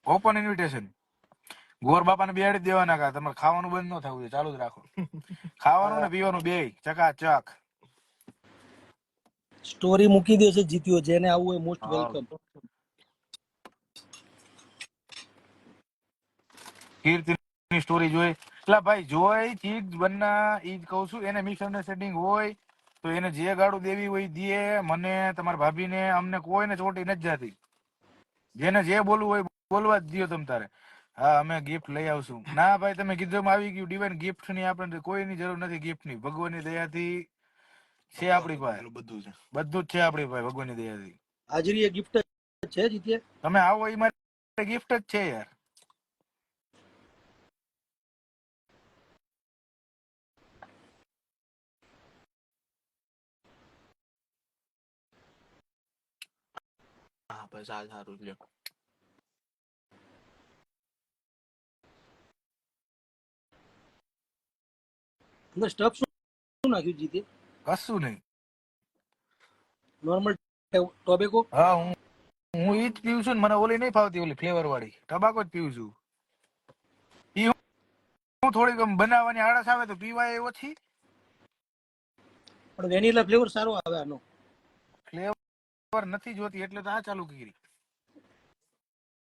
Open invitation. ગોર બાપાને બેહાડી દેવાના. કા તમારે ખાવાનું બંધ ન થવું જોઈએ, ચાલુ જ રાખો. ખાવાનું ને પીવાનું બે ચકાચક. સ્ટોરી મૂકી દેશે જીત્યો, જેને આવવું હોય મોસ્ટ વેલકમ. કીર્તિની સ્ટોરી જોઈ એટલે ભાઈ જોઈ ચીજ બનના ઈ જ કહું છું. એને મિસઅન્ડરસ્ટેન્ડિંગ હોય તો એને જે ગાડું દેવી હોય દે. મને, તમારા ભાભીને, અમને કોઈને ચોટી નથી જતી. જેને જે બોલવું હોય બોલવા જ દો તમ તારે. હા અમે ગિફ્ટ લઈ આવશું. ના ભાઈ તમે કીધું આવી ગયું ડિવાઇન ગિફ્ટ ની આપણે કોઈની જરૂર નથી. ગિફ્ટ ની ભગવાનની દયાથી છે આપણી પાસે, એટલું બધું છે. બધું જ છે આપણી પાસે ભગવાનની દયાથી. હાજરી એ ગિફ્ટ છે જીત્યા. તમે આવો એ મારી ગિફ્ટ જ છે યાર. હા બસ આ સારું લ્યો. અંદર સ્ટફ શું નાખ્યું જીતે? કશું નહીં. Normal tobacco. હા હું ઈ જ પીવું છું ને, મને ઓલી નહીં ફાવતી, ઓલી ફ્લેવર વાળી ટબાકો જ પીવું છું. ઈ હું થોડીક બનાવવાની આળસ આવે તો પીવાય એ ઓછી. પણ વેનીલા ફ્લેવર સારો આવે આનો. ફ્લેવર નથી જોતી એટલે તો આ ચાલુ કરી.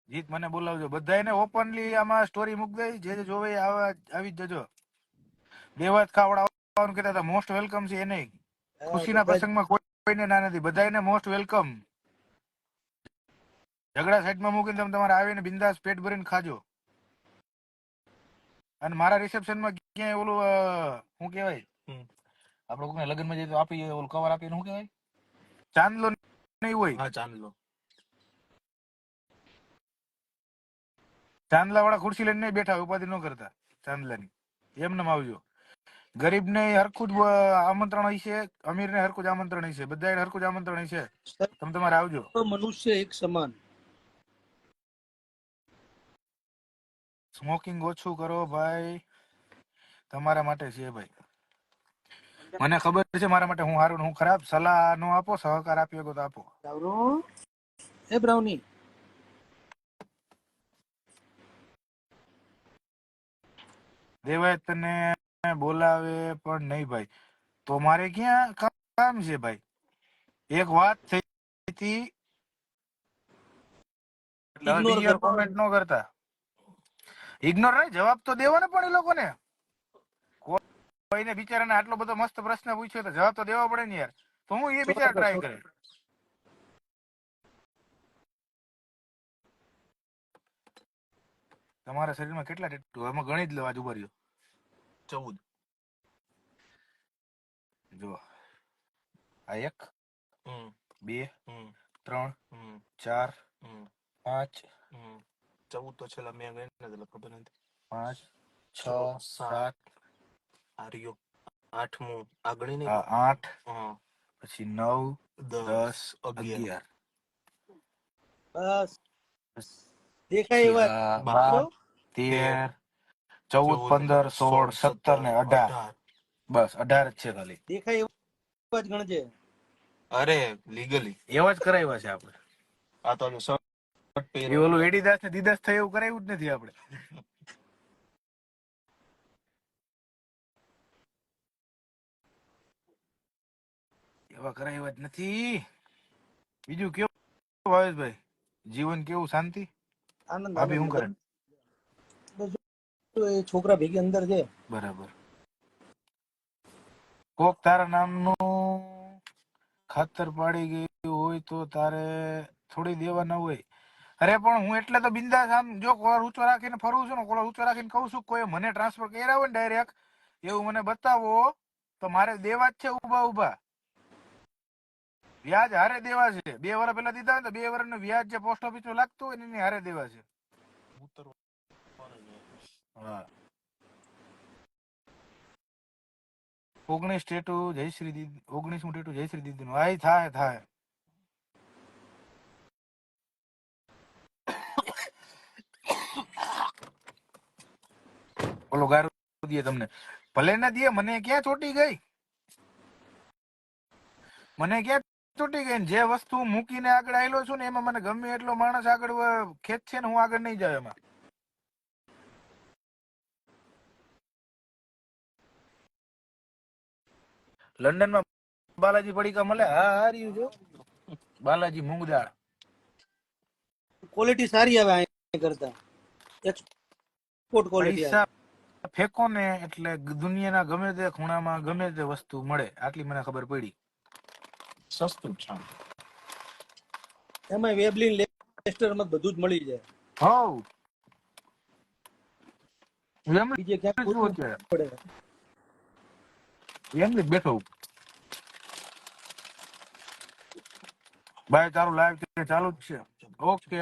જીત મને બોલાવજો, બધાને ઓપનલી આમાં સ્ટોરી મૂક દઈ, જે જોવે આવી જ જજો. દેવાત ખાવડાવવાનું કહેતા હતા, મોસ્ટ વેલકમ છે એને. ખુશીના બધા જ પ્રસંગમાં કોઈને ના નથી, બધાને મોસ્ટ વેલકમ. ઝઘડા સાઈડમાં મૂકીને તમે તમારે આવીને બિંદાસ પેટ ભરીને ખાજો. અને મારા રિસેપ્શનમાં ક્યાંય ઓલું શું કહેવાય, આપણે કોઈને લગ્નમાં જઈએ તો આપીએ ઓલું કવર આપીને શું કહેવાય, ચાંદલો નહીં હોય. હા ચાંદલો. ચાંદલા વાળા ખુરશી લઈને નહીં બેઠા, ઉપાધિ ન કરતા ચાંદલાની. એમને આવજો. ગરીબને હરખું જ આમંત્રણ હશે, અમીરને હરખું જ આમંત્રણ હશે, બધાને હરખું જ આમંત્રણ હશે. તમે તમારે આવજો. મનુષ્ય એક સમાન. સ્મોકિંગ ઓછું કરો ભાઈ, તમારા માટે છે ભાઈ. મને ખબર છે મારા માટે હું સારું હું ખરાબ, સલાહ નો આપો, સહકાર આપી શકો તો આપો. એ બ્રાઉની દેવાય તને બોલાવે પણ નહીં ભાઈ, તો મારે ક્યાં કામ છે ભાઈ. એક વાત થઈ હતી એટલે હવે ઇગ્નોર બીજી કર. વાર કોમેન્ટ ન કરતા. ઇગ્નોર નહીં, જવાબ તો દેવાનો પણ એ લોકોને. કોઈને બિચારાને આટલો બધો મસ્ત પ્રશ્ન પૂછ્યો તો જવાબ તો દેવા પડે ને યાર. તો હું એ બિચારા ટ્રાય કરે. તમારા શરીરમાં કેટલા ટેટુ? એમાં ગણી જ લો, આજ ઉભા રહ્યો. 14. જો આ 1 2 3 4 5 14 તો છેલ્લા મેં ગઈ નથી, ખબર નથી. 5 6 7 આ રહ્યો 8મું આગળ નહીં. 8 હા પછી 9 10 11 બસ દેખાય એવા 12 13 14 15 16 17 ને 18. બસ 18 જ છે ખાલી. દેખાય એવા જ ગણજે. અરે લીગલી એવા જ કરાવ્યા છે આપણે. આ તો એ ઓલું એડીદાસ ને દીદાસ થાય એવું કરાવ્યું જ નથી આપણે. એવા કરાવ્યા જ નથી. બીજું કેવું ભાવેશભાઈ, જીવન કેવું, શાંતિ? આનંદ ભાભી શું કરે? એ છોકરા ભેગી અંદર છે. બરાબર. કોક તારા નામનું ખાતર પાડી ગયું હોય તો તારે થોડી દેવા ન હોય. અરે પણ હું એટલે તો બિંદાસ આમ જો કોલર ઊંચો રાખીને ફરું છું ને, કોલર ઊંચો રાખીને કહું છું, કોઈ મને ટ્રાન્સફર કર્યા હોય ને ડાયરેક્ટ એવું મને બતાવો તો મારે દેવા જ છે. ઉભા વ્યાજ હારે દેવા છે. 2 વર્ષ પહેલા દીધા હોય ને તો 2 વર્ષનું વ્યાજ જે પોસ્ટ ઓફિસ નું લાગતું હોય ને એની હારે દેવા છે. હા 19 ટેટુ જયશ્રી દીદી, 19મું ટેટુ જયશ્રી દીદી નું. આય થાય. ઓલો ગારો દે તમને, ભલે ના દે, મને ક્યાં ચોટી ગઈ, જે વસ્તુ મૂકીને આગળ આવેલો છું ને એમાં મને ગમે એટલો માણસ આગળ ખેત છે ને હું આગળ નહીં જાવ એમાં. લંડન માં બાલાજી પડીકા મળે. હા રહ્યું જો બાલાજી મૂંગ દાળ. ક્વોલિટી સારી આવે અહીં કરતા, એક્સપોર્ટ ક્વોલિટી આવે. પૈસા ફેંકો ને એટલે દુનિયાના ગમે તે ખૂણામાં ગમે તે વસ્તુ મળે, આટલી મને ખબર પડી. સસ્તું છે એમાં વેબલિન લેસ્ટર માં બધું જ મળી જાય. હોવ બીજે ક્યાંક શું ગોતવું અત્યારે પડે. એમ જ બેઠો. ભાઈ તારું લાઈવ ચાલુ જ છે. ઓકે,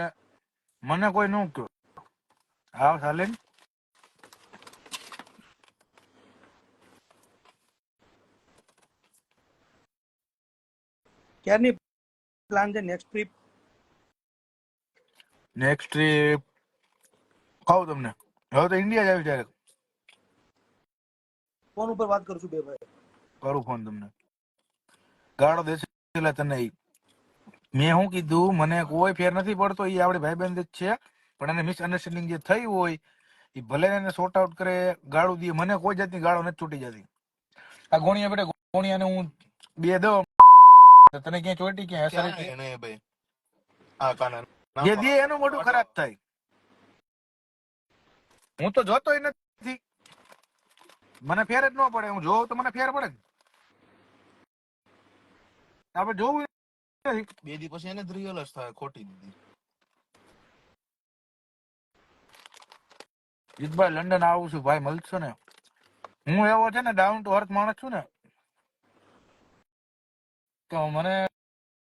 મને કોઈ નું કયો. હા સાલે ક્યારની પ્લાન છે નેક્સ્ટ ટ્રીપ? નેક્સ્ટ ટ્રીપ કહું તમને. હવે તો ઇન્ડિયા જ આવી ત્યારે ફોન ઉપર વાત કરશું બે ભાઈ. કરું ફોન તમને. ગાળો દેશે એટલે તને ઈ. મેં શું કીધું, મને કોઈ ફેર નથી પડતો, એ આપડે ભાઈબંધ જ છે, પણ એને મિસઅન્ડરસ્ટેન્ડિંગ જે થઈ હોય એ ભલે એને સોર્ટ આઉટ કરે, ગાળું દે, મને કોઈ જાતની ગાળો નથી છૂટી જતી. આ ગોણિયા બેટા ગોણિયાને હું બે દઉં તો તને ક્યાંય ચોટી ક્યાંય અસર ક્યાં એને ભાઈ આ કાના જે દે એનું મોઢું ખરાબ થાય. હું તો જોતોય નથી, મને ફેર જ ન પડે. હું જોઉં તો મને ફેર પડે ને. આપણે જોવું નથી. 2 દી પછી એને જ રિયલ જ થાય ખોટી દીધી. જીતભાઈ લંડન આવું છું ભાઈ, મળશો ને. હું એવો છે ને ડાઉન ટુ અર્થ માણસ છું ને, તો મને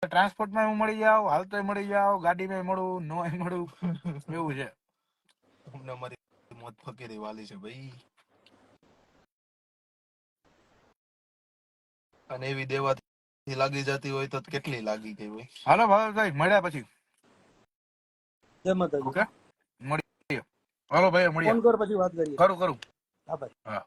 ટ્રાન્સપોર્ટમાં હું મળી જાવ, હાલતોય મળી જાવ, ગાડીમાં મળું, નોય મળું, એવું છે. અમને અમારી મોત ફકીરી વાલી છે ભાઈ. અને એવી દેવાથી લાગી જતી હોય તો કેટલી લાગી ગઈ હોય. હાલો ભાઈ મળ્યા પછી. જય માતાજી. ઓકે મળીએ. હાલો ભાઈ મળીએ. ફોન કર પછી વાત કરીએ. કરું. હા ભાઈ. હા.